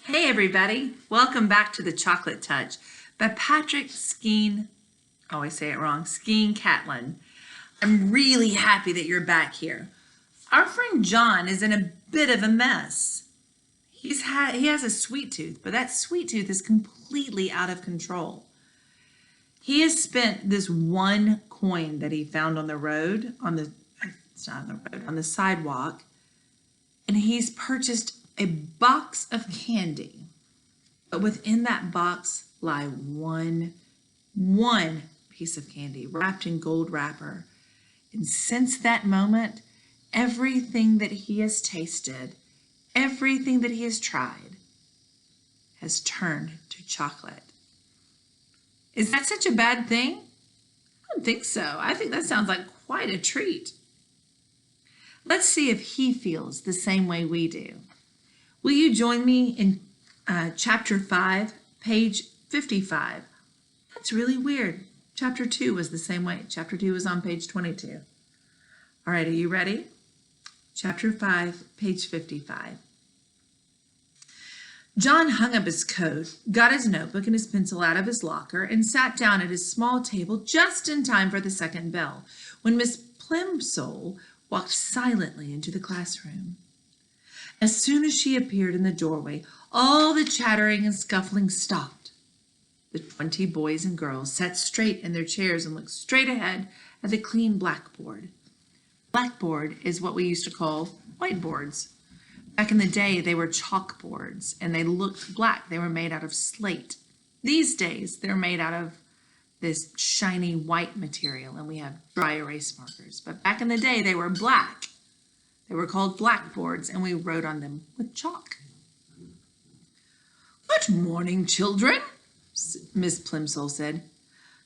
Hey everybody, welcome back to The Chocolate Touch by Patrick Skeen, I always say it wrong, Skeen Catlin. I'm really happy that you're back here. Our friend John is in a bit of a mess. He has a sweet tooth, but that sweet tooth is completely out of control. He has spent this one coin that he found on the road, it's not on the road, on the sidewalk, and he's purchased a box of candy. But within that box lie one piece of candy wrapped in gold wrapper. And since that moment, everything that he has tasted, everything that he has tried, has turned to chocolate. Is that such a bad thing? I don't think so. I think that sounds like quite a treat. Let's see if he feels the same way we do. Will you join me in chapter 5, page 55? That's really weird. Chapter 2 was the same way. Chapter 2 was on page 22. All right, are you ready? Chapter 5, page 55. John hung up his coat, got his notebook and his pencil out of his locker, and sat down at his small table just in time for the second bell, when Miss Plimsoll walked silently into the classroom. As soon as she appeared in the doorway, all the chattering and scuffling stopped. The 20 boys and girls sat straight in their chairs and looked straight ahead at the clean blackboard. Blackboard is what we used to call whiteboards. Back in the day, they were chalkboards, and they looked black. They were made out of slate. These days, they're made out of this shiny white material, and we have dry erase markers. But back in the day, they were black. They were called blackboards, and we wrote on them with chalk. "Good morning, children," Miss Plimsoll said.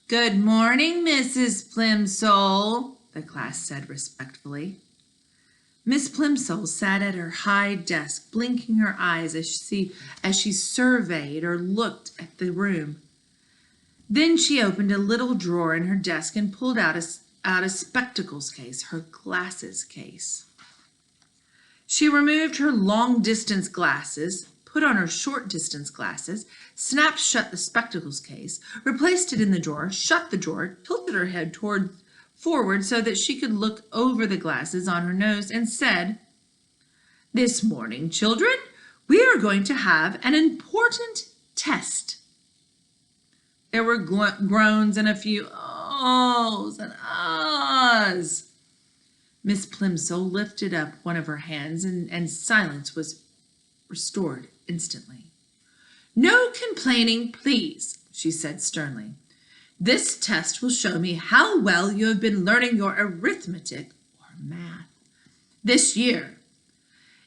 "Good morning, Mrs. Plimsoll," the class said respectfully. Miss Plimsoll sat at her high desk, blinking her eyes as she surveyed or looked at the room. Then she opened a little drawer in her desk and pulled out a spectacles case, her glasses case. She removed her long-distance glasses, put on her short-distance glasses, snapped shut the spectacles case, replaced it in the drawer, shut the drawer, tilted her head forward so that she could look over the glasses on her nose, and said, "This morning, children, we are going to have an important test." There were groans and a few ohs and ahs. Miss Plimsoll lifted up one of her hands, and silence was restored instantly. "No complaining, please," she said sternly. "This test will show me how well you have been learning your arithmetic or math this year.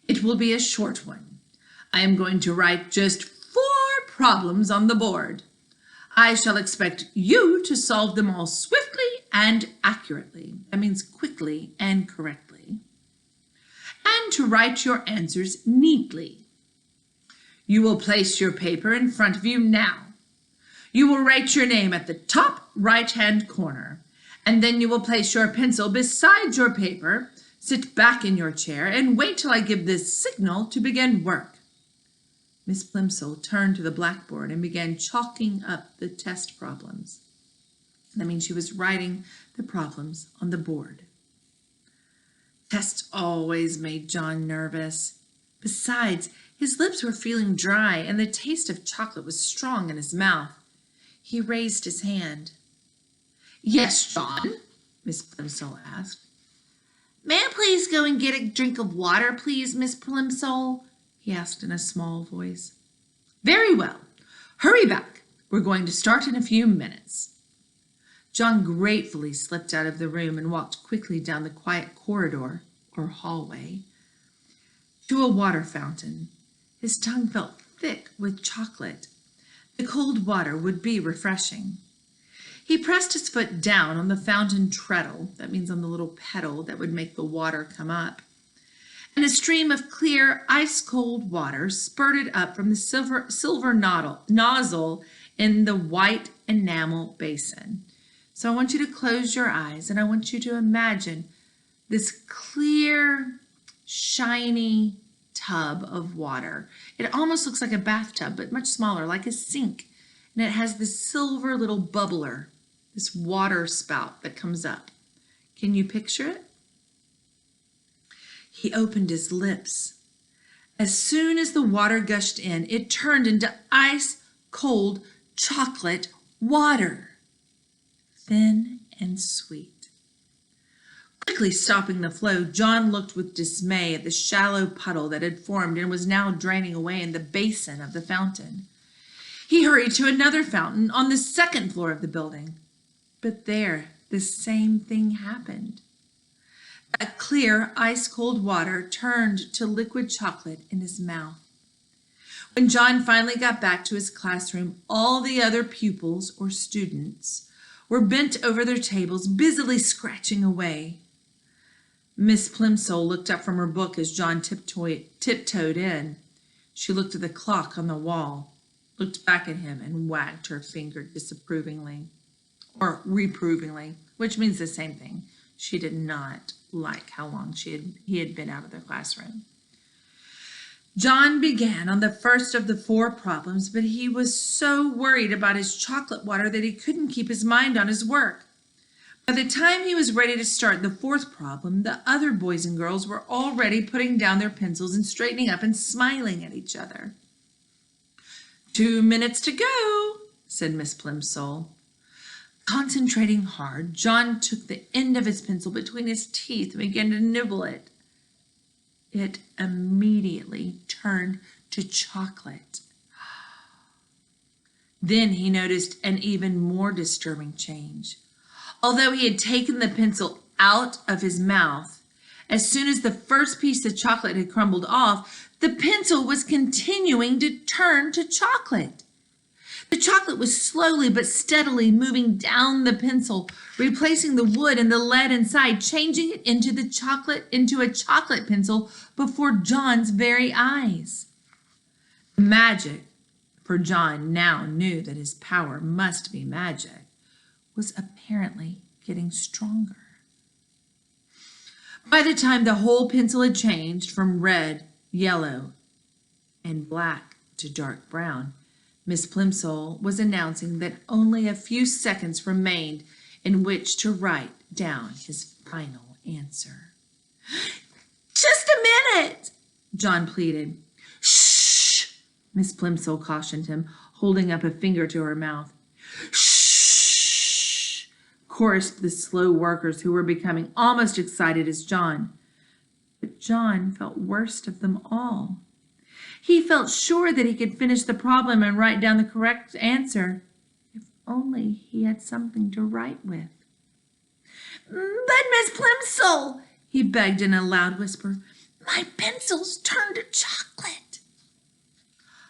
It will be a short one. I am going to write just 4 problems on the board. I shall expect you to solve them all swiftly and accurately. That means quickly and correctly. And to write your answers neatly. You will place your paper in front of you now. You will write your name at the top right-hand corner, and then you will place your pencil beside your paper, sit back in your chair, and wait till I give this signal to begin work." Miss Plimsoll turned to the blackboard and began chalking up the test problems. That means she was writing the problems on the board. Tests always made John nervous. Besides, his lips were feeling dry, and the taste of chocolate was strong in his mouth. He raised his hand. "Yes, John?" Miss Plimsoll asked. "May I please go and get a drink of water, please, Miss Plimsoll?" he asked in a small voice. "Very well. Hurry back. We're going to start in a few minutes." John gratefully slipped out of the room and walked quickly down the quiet corridor, or hallway, to a water fountain. His tongue felt thick with chocolate. The cold water would be refreshing. He pressed his foot down on the fountain treadle, that means on the little pedal that would make the water come up, and a stream of clear, ice-cold water spurted up from the silver nozzle in the white enamel basin. So I want you to close your eyes, and I want you to imagine this clear, shiny tub of water. It almost looks like a bathtub, but much smaller, like a sink. And it has this silver little bubbler, this water spout that comes up. Can you picture it? He opened his lips. As soon as the water gushed in, it turned into ice-cold chocolate water, thin and sweet. Quickly stopping the flow, John looked with dismay at the shallow puddle that had formed and was now draining away in the basin of the fountain. He hurried to another fountain on the second floor of the building. But there, the same thing happened. That clear, ice-cold water turned to liquid chocolate in his mouth. When John finally got back to his classroom, all the other pupils or students were bent over their tables, busily scratching away. Miss Plimsoll looked up from her book as John tiptoed in. She looked at the clock on the wall, looked back at him, and wagged her finger disapprovingly, or reprovingly, which means the same thing. She did not like how long he had been out of the classroom. John began on the first of the 4 problems, but he was so worried about his chocolate water that he couldn't keep his mind on his work. By the time he was ready to start the 4th problem, the other boys and girls were already putting down their pencils and straightening up and smiling at each other. 2 minutes to go, said Miss Plimsoll. Concentrating hard, John took the end of his pencil between his teeth and began to nibble it. It immediately turned to chocolate. Then he noticed an even more disturbing change. Although he had taken the pencil out of his mouth, as soon as the first piece of chocolate had crumbled off, the pencil was continuing to turn to chocolate. The chocolate was slowly but steadily moving down the pencil, replacing the wood and the lead inside, changing it into a chocolate pencil before John's very eyes. Magic, for John now knew that his power must be magic, was apparently getting stronger. By the time the whole pencil had changed from red, yellow, and black to dark brown, Miss Plimsoll was announcing that only a few seconds remained in which to write down his final answer. Just a minute, John pleaded. Shh, Miss Plimsoll cautioned him, holding up a finger to her mouth. Shh, chorused the slow workers who were becoming almost excited as John. But John felt worst of them all. He felt sure that he could finish the problem and write down the correct answer, if only he had something to write with. But Miss Plimsoll, he begged in a loud whisper, my pencil's turned to chocolate.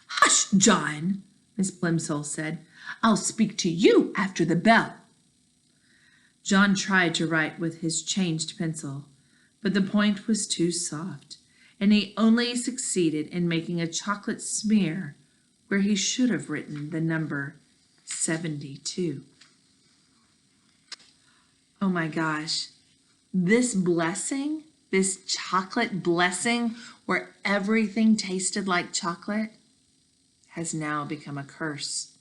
Hush, John, Miss Plimsoll said. I'll speak to you after the bell. John tried to write with his changed pencil, but the point was too soft, and he only succeeded in making a chocolate smear where he should have written the number 72. Oh my gosh, this blessing, this chocolate blessing where everything tasted like chocolate, has now become a curse.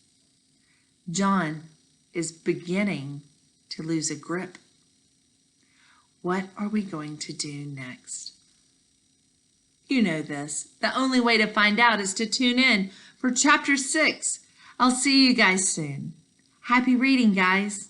John is beginning to lose a grip. What are we going to do next? You know this. The only way to find out is to tune in for Chapter 6. I'll see you guys soon. Happy reading, guys.